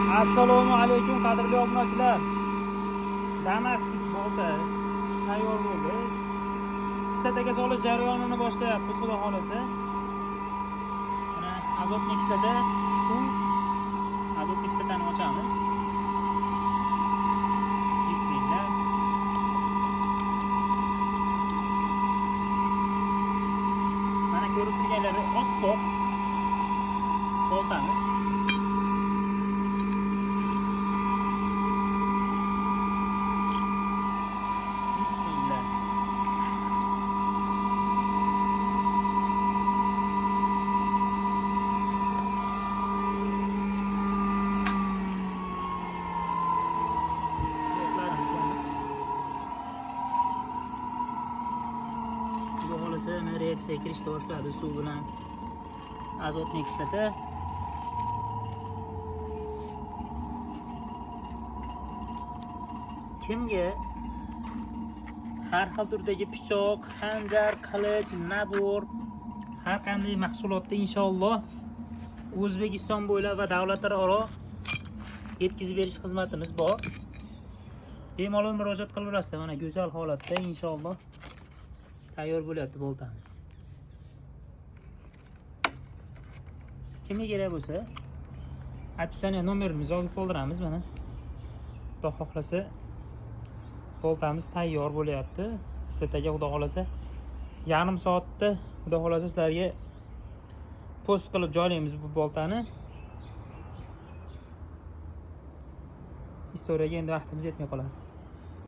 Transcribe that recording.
Assalomu alaykum qadrli obunachilar. Damaskus bolta tayyor bo'ldi. Kislataga solish jarayonini boshlayapmiz, xudo xolasa. Mana azotli kislata, suv. Azotli kislatani ochamiz. Bismillah. Mana ko'rib turganlari oppoq boltamiz. Reaksiya kirishga boshladi suv bilan azotli kislota. Kimga har xil turdagi pichoq, xanjar, qilich, nabor, har qanday mahsulotni inshaalloh O'zbekiston bo'ylab va davlatlararo yetkazib berish xizmatimiz bor. Bemalol murojaat qilaverasizlar. Mana go'zal holatda inshaalloh tayyor bo'lyapti boltamiz. Kimga kerak bo'lsa, opsiya nomerimizni yozib qoldiramiz mana. Xudo xohlasa boltamiz tayyor bo'lyapti. Sitaga xudo xohlasa yarim soatda xudo xohlasa sizlarga post qilib joylaymiz bu boltani. Istoriyaga endi vaqtimiz yetmay qoladi.